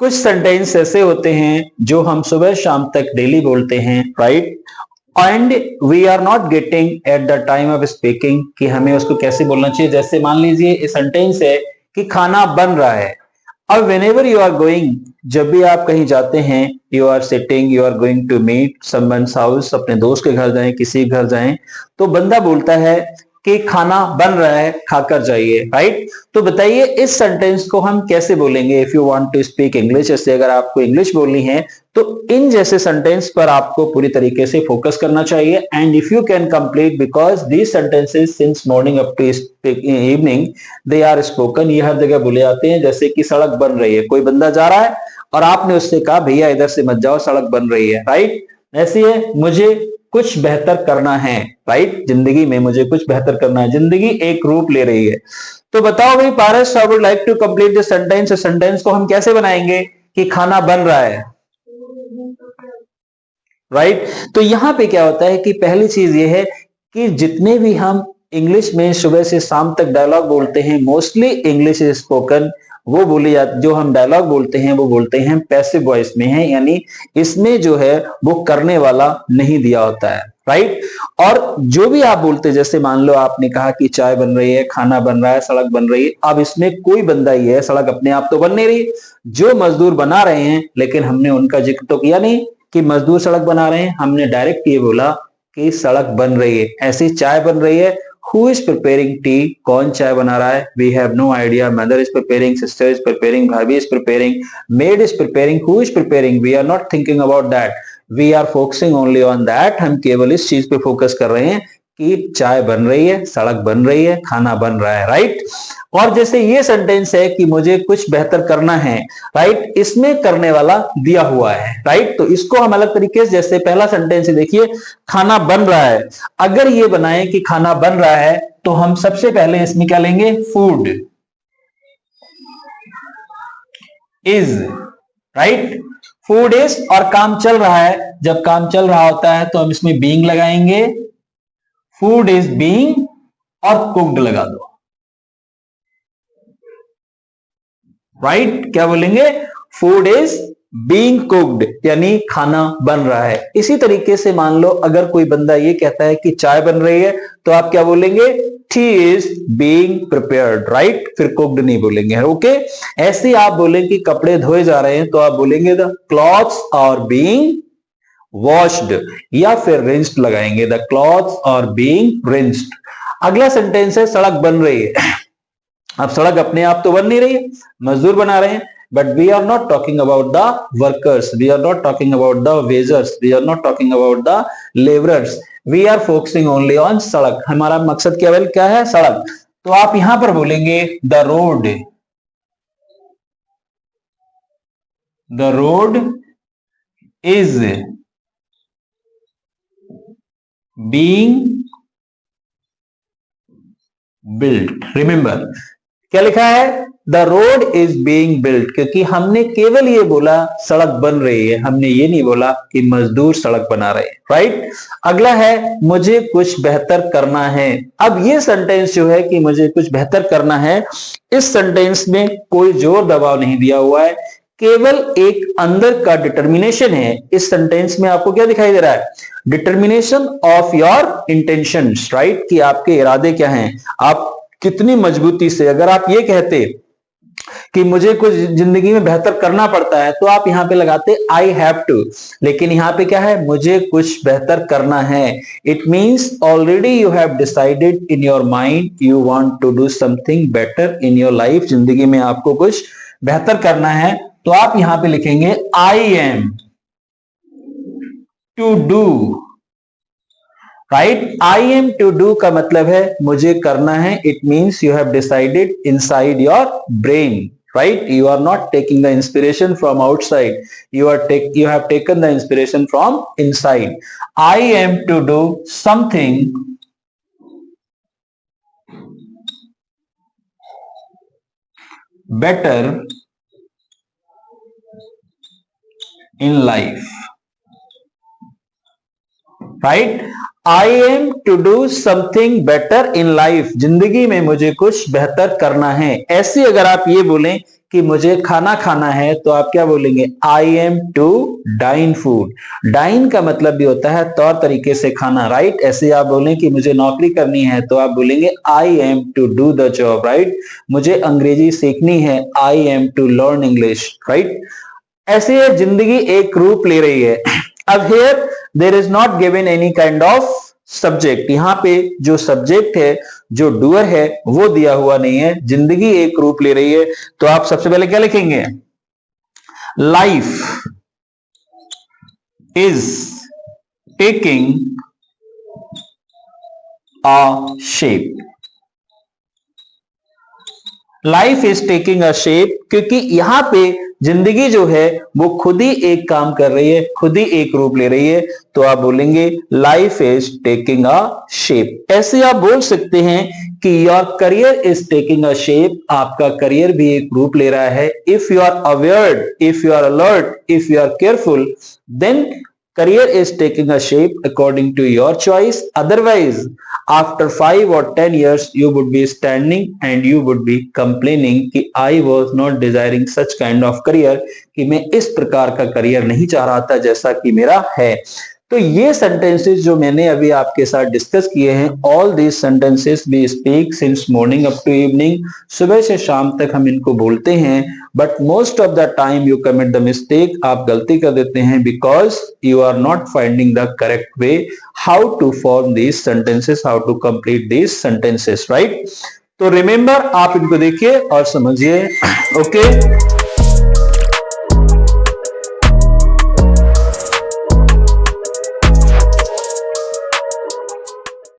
कुछ सेंटेंस ऐसे होते हैं जो हम सुबह शाम तक डेली बोलते हैं, right, and we are not getting at the time of speaking कि हमें उसको कैसे बोलना चाहिए। जैसे मान लीजिए ये सेंटेंस है कि खाना बन रहा है। अब whenever you are going, जब भी आप कहीं जाते हैं, you are sitting, you are going to meet someone's house, अपने दोस्त के घर जाएं, किसी के घर जाएं, तो बंदा बोलता है कि खाना बन रहा है, खाकर जाइए, राइट। तो बताइए इस सेंटेंस को हम कैसे बोलेंगे। If you want to speak English, जैसे अगर आपको इंग्लिश बोलनी है तो इन जैसे सेंटेंस पर आपको पूरी तरीके से फोकस करना चाहिए। And if you can complete, because these sentences since morning up to evening they are spoken, ये हर जगह बोले जाते हैं। जैसे कि सड़क बन रही है, कोई बंदा जा रहा है और आपने उससे कहा भैया इधर से मत जाओ, सड़क बन रही है, राइट। ऐसी है मुझे कुछ बेहतर करना है, राइट, जिंदगी में मुझे कुछ बेहतर करना है, जिंदगी एक रूप ले रही है। तो बताओ भाई Paras, I would like to complete this sentence. Sentence को हम कैसे बनाएंगे कि खाना बन रहा है, राइट। तो यहां पे क्या होता है कि पहली चीज ये है कि जितने भी हम इंग्लिश में सुबह से शाम तक डायलॉग बोलते हैं, मोस्टली इंग्लिश इज स्पोकन, वो बोली जाती, जो हम डायलॉग बोलते हैं वो बोलते हैं पैसिव वॉइस में है, यानी इसमें जो है वो करने वाला नहीं दिया होता है, राइट। और जो भी आप बोलते हैं, जैसे मान लो आपने कहा कि चाय बन रही है, खाना बन रहा है, सड़क बन रही है। अब इसमें कोई बंदा ही है, सड़क अपने आप तो बन नहीं रही, जो मजदूर बना रहे हैं, लेकिन हमने उनका जिक्र तो किया नहीं कि मजदूर सड़क बना रहे हैं, हमने डायरेक्ट ये बोला कि सड़क बन रही है। ऐसी चाय बन रही है, who is preparing tea, कौन चाय बना रहा है, we have no idea, mother is preparing, sister is preparing, bhabi is preparing, maid is preparing, who is preparing, we are not thinking about that, we are focusing only on that, हम केवल इस चीज पे focus कर रहे हैं कि चाय बन रही है, सड़क बन रही है, खाना बन रहा है, राइट। और जैसे ये सेंटेंस है कि मुझे कुछ बेहतर करना है, राइट, इसमें करने वाला दिया हुआ है, राइट। तो इसको हम अलग तरीके से, जैसे पहला सेंटेंस देखिए, खाना बन रहा है। अगर ये बनाए कि खाना बन रहा है तो हम सबसे पहले इसमें क्या लेंगे, food is, right, food is. और काम चल रहा है, जब काम चल रहा होता है तो हम इसमें बीइंग लगाएंगे, फूड इज बीइंग, और कुक्ड लगा दो, राइट। क्या बोलेंगे, फूड इज बीइंग कुक्ड, यानी खाना बन रहा है। इसी तरीके से मान लो अगर कोई बंदा ये कहता है कि चाय बन रही है, तो आप क्या बोलेंगे, T is being prepared, right, फिर कुक्ड नहीं बोलेंगे, ओके। ऐसे आप बोलेंगे कि कपड़े धोए जा रहे हैं, तो आप बोलेंगे the clothes are being washed, या फिर रिंस्ड लगाएंगे, the clothes are being rinsed. अगला सेंटेंस है सड़क बन रही है। अब सड़क अपने आप तो बन नहीं रही है, मजदूर बना रहे हैं, but we are not talking about the workers, we are not talking about the wagers, we are not talking about the labourers, we are focusing only on sadak. हमारा मकसद केवल क्या है, सड़क। तो आप यहां पर बोलेंगे the road is being built. Remember क्या लिखा है, the road is being built, क्योंकि हमने केवल ये बोला सड़क बन रही है, हमने ये नहीं बोला कि मजदूर सड़क बना रहे हैं, राइट। अगला है मुझे कुछ बेहतर करना है। अब ये सेंटेंस जो है कि मुझे कुछ बेहतर करना है, इस सेंटेंस में कोई जोर दबाव नहीं दिया हुआ है, केवल एक अंदर का डिटर्मिनेशन है। इस सेंटेंस में आपको क्या दिखाई दे रहा है, determination of your intentions, right, कि आपके इरादे क्या हैं, आप कितनी मजबूती से। अगर आप ये कहते कि मुझे कुछ जिंदगी में बेहतर करना पड़ता है, तो आप यहां पे लगाते आई हैव टू, लेकिन यहां पे क्या है, मुझे कुछ बेहतर करना है। It means already you have decided in your mind you want to do something better in your life, जिंदगी में आपको कुछ बेहतर करना है। तो आप यहां पे लिखेंगे I am to do, right. I am to do का मतलब है मुझे करना है, it means you have decided inside your brain, right. You are not taking the inspiration from outside, you have taken the inspiration from inside. I am to do something better in life, right. I am to do something better in life, जिंदगी में मुझे कुछ बेहतर करना है। ऐसे अगर आप ये बोलें कि मुझे खाना खाना है, तो आप क्या बोलेंगे? I am to dine food. Dine का मतलब भी होता है तौर तरीके से खाना, राइट? ऐसे आप बोलें कि मुझे नौकरी करनी है, तो आप बोलेंगे I am to do the job, right? मुझे अंग्रेजी सीखनी है, I am to learn English, right? ऐसे ये जिंदगी एक रूप ले रही है। अब here there is not given any kind of subject, यहाँ पे जो सब्जेक्ट है, जो डूअर है, वो दिया हुआ नहीं है। जिंदगी एक रूप ले रही है, तो आप सबसे पहले क्या लिखेंगे? Life is taking a shape. Life is taking a shape, क्योंकि यहां पे जिंदगी जो है वो खुद ही एक काम कर रही है, खुद ही एक रूप ले रही है। तो आप बोलेंगे life is taking a shape. ऐसे आप बोल सकते हैं कि your career is taking a shape, आपका करियर भी एक रूप ले रहा है। If you are aware, if you are alert, if you are careful, then career is taking a shape according to your choice. Otherwise, after 5 or 10 years, you would be standing and you would be complaining कि I was not desiring such kind of career, कि मैं इस प्रकार का career नहीं चाह रहा था जैसा कि मेरा है। तो ये सेंटेंसेस जो मैंने अभी आपके साथ डिस्कस किए हैं, all these sentences we speak since morning up to evening, सुबह से शाम तक हम इनको बोलते हैं। But most of the time you commit the mistake, आप गलती कर देते हैं, because you are not finding the correct way how to form these sentences, how to complete these sentences, right? तो रिमेंबर, आप इनको देखिए और समझिए। ओके